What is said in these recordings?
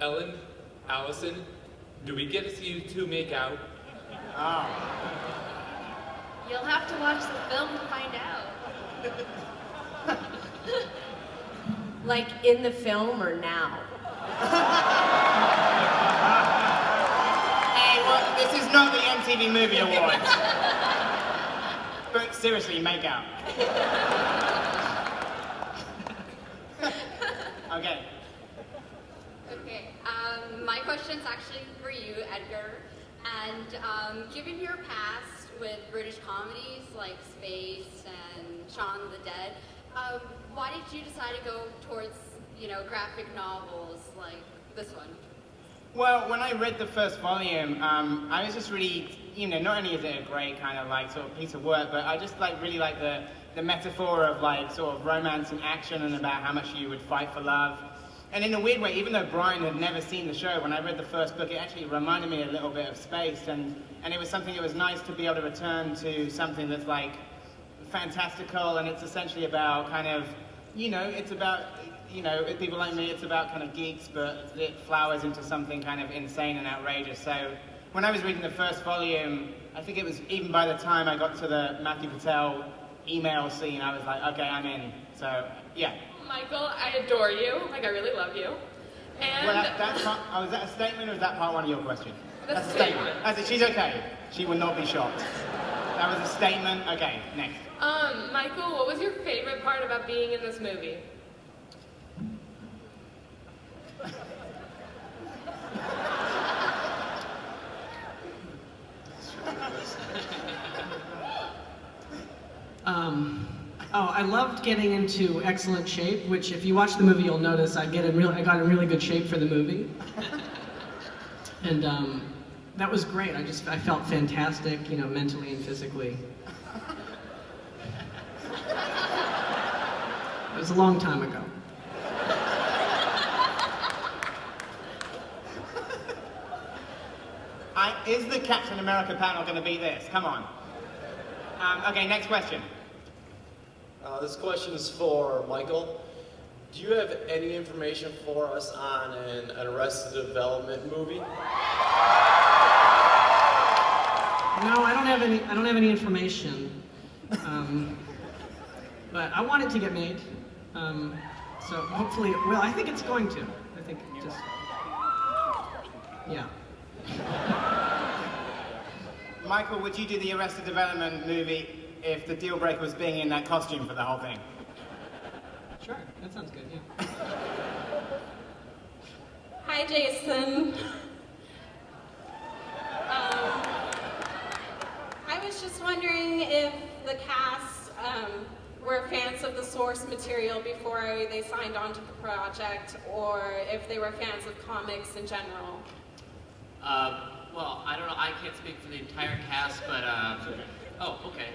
Ellen, Alison, do we get to see you two make out? Oh. You'll have to watch the film to find out. Like in the film or now? Hey, well, this is not the MTV Movie Awards. But seriously, make out. Okay. Okay, my question's actually for you, Edgar. And given your past with British comedies like Space and Shaun of the Dead, why did you decide to go towards, graphic novels like this one? Well, when I read the first volume, I was just really, not only is it a great kind of sort of piece of work, but I just really like the metaphor of sort of romance and action and about how much you would fight for love. And in a weird way, even though Brian had never seen the show, when I read the first book, it actually reminded me a little bit of Space, and it was something, it was nice to be able to return to something that's fantastical, and it's essentially about kind of, it's about, people like me, it's about kind of geeks, but it flowers into something kind of insane and outrageous. So when I was reading the first volume, I think it was even by the time I got to the Matthew Patel email scene, I was like, okay, I'm in. So, yeah. Michael, I adore you. I really love you. And Well, was that a statement or is that part one of your question? That's a a statement. statement. She's okay. She will not be shocked. That was a statement. Okay, next. Michael, what was your favorite part about being in this movie? I loved getting into excellent shape, which if you watch the movie, you'll notice I got in really good shape for the movie. And that was great. I felt fantastic, mentally and physically. It was a long time ago. Is the Captain America panel going to beat this? Come on. Okay, next question. This question is for Michael. Do you have any information for us on an Arrested Development movie? No, I don't have any information. But I want it to get made. So hopefully it will. I think it's going to. I think it just, yeah. Michael, would you do the Arrested Development movie if the deal breaker was being in that costume for the whole thing? Sure, that sounds good, yeah. Hi, Jason. I was just wondering if the cast were fans of the source material before they signed on to the project, or if they were fans of comics in general. Well, I don't know. I can't speak for the entire cast, but oh, okay.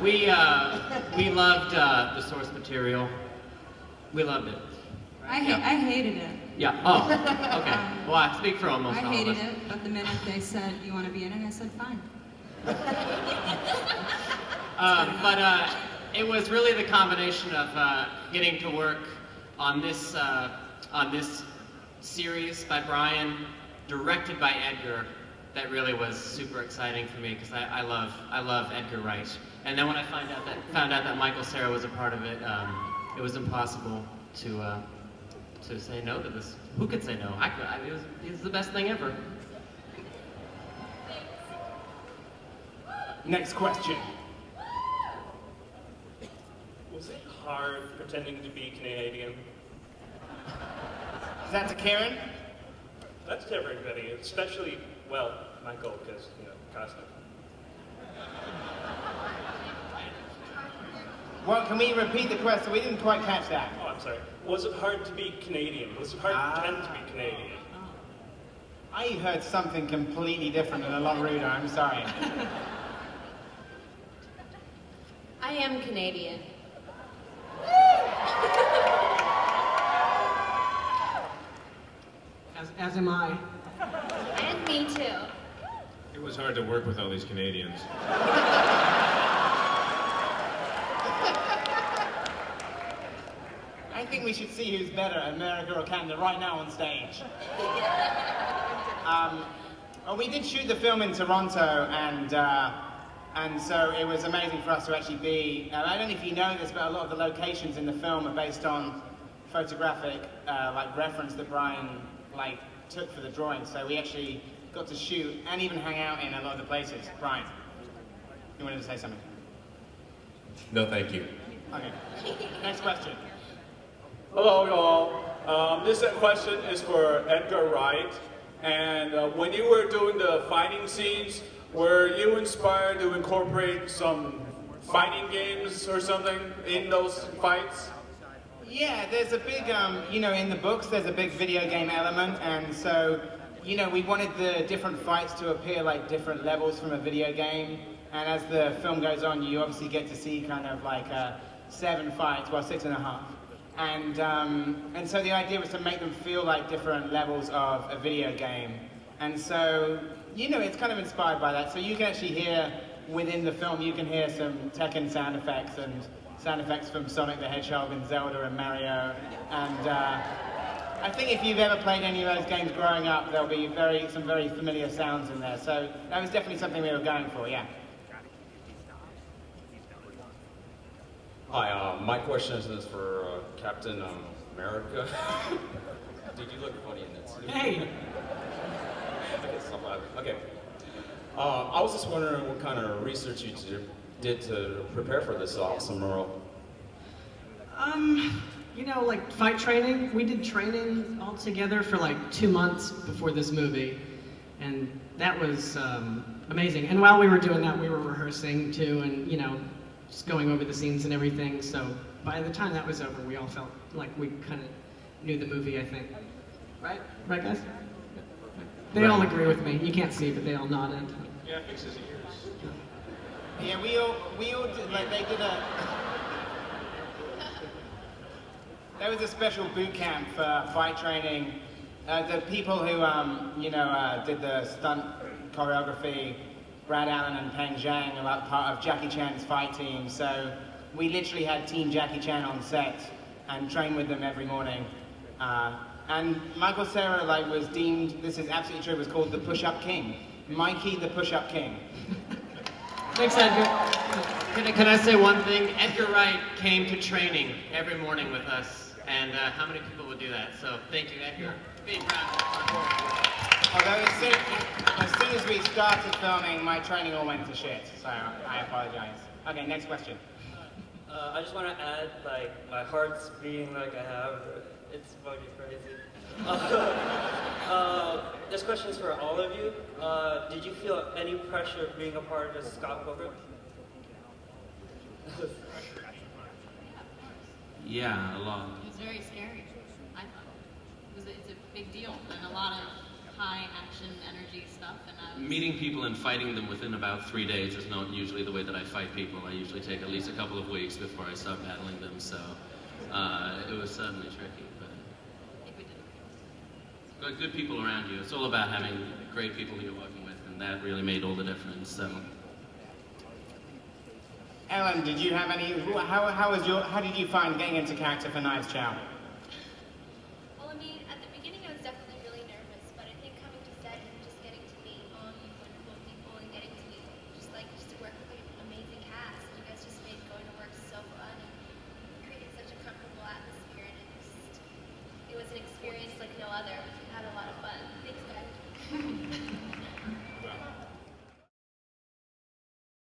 We loved the source material. We loved it. I hated it. Yeah. Oh, okay. Well, I speak for almost all of us. I hated it, but the minute they said, "You want to be in it?" I said, "Fine." But it was really the combination of getting to work on this series by Brian, directed by Edgar, that really was super exciting for me, because I love Edgar Wright. And then when I found out that Michael Cera was a part of it, it was impossible to say no to this. Who could say no? It was the best thing ever. Next question. Was it hard pretending to be Canadian? Is that to Karen? That's to everybody, especially, well, Michael, because, costume. Well, can we repeat the question? We didn't quite catch that. Oh, I'm sorry. Was it hard to be Canadian? Was it hard to pretend to be Canadian? I heard something completely different and a lot ruder. I'm sorry. I am Canadian. As am I. And me too. It was hard to work with all these Canadians. I think we should see who's better, America or Canada, right now on stage. Well, we did shoot the film in Toronto, and so it was amazing for us to actually be. I don't know if you know this, but a lot of the locations in the film are based on photographic like reference that Brian like took for the drawing. So we actually got to shoot and even hang out in a lot of the places. Brian, you wanted to say something? No, thank you. Okay. Next question. Hello, y'all. This question is for Edgar Wright. And when you were doing the fighting scenes, were you inspired to incorporate some fighting games or something in those fights? Yeah, there's a big, you know, in the books there's a big video game element, and so, you know, we wanted the different fights to appear like different levels from a video game. And as the film goes on, you obviously get to see kind of like 7 fights, well, 6.5. And so the idea was to make them feel like different levels of a video game. And so, you know, it's kind of inspired by that. So you can actually hear, within the film, you can hear some Tekken sound effects and sound effects from Sonic the Hedgehog and Zelda and Mario. And I think if you've ever played any of those games growing up, there'll be some very familiar sounds in there. So that was definitely something we were going for, yeah. Hi, my question is for Captain America. Dude, you look funny in that suit. Hey! Okay. I was just wondering what kind of research you did to prepare for this awesome role. You know, like fight training. We did training all together for like 2 months before this movie, and that was amazing. And while we were doing that, we were rehearsing too, and you know, just going over the scenes and everything. So by the time that was over, we all felt like we kind of knew the movie, I think. Right? Right, guys? They all agree with me. You can't see, but they all nodded. Yeah, fixes ears. Yeah, we all did, like, they did a... There was a special boot camp for fight training. The people who, you know, did the stunt choreography, Brad Allen and Peng Zhang, are like part of Jackie Chan's fight team. So we literally had Team Jackie Chan on set and trained with them every morning. And Michael Cera, like, was deemed, this is absolutely true, was called the Push-Up King. Mikey the Push-Up King. Thanks, Edgar. Can I say one thing? Edgar Wright came to training every morning with us, and how many people would do that? So thank you, Edgar. Big round. Although as soon as we started filming, my training all went to shit, so I apologize. Okay, next question. I just want to add, like, my heart's beating like I have. It's fucking crazy. This question is for all of you. Did you feel any pressure being a part of the Scott program? Yeah, a lot. It was very scary, I thought. It's a big deal and a lot of high action energy stuff. And Meeting people and fighting them within about 3 days is not usually the way that I fight people. I usually take at least a couple of weeks before I start battling them, so it was certainly tricky. Got good people around you. It's all about having great people that you're working with, and that really made all the difference. So, Ellen, did you have any? How did you find getting into character for Knives Chow?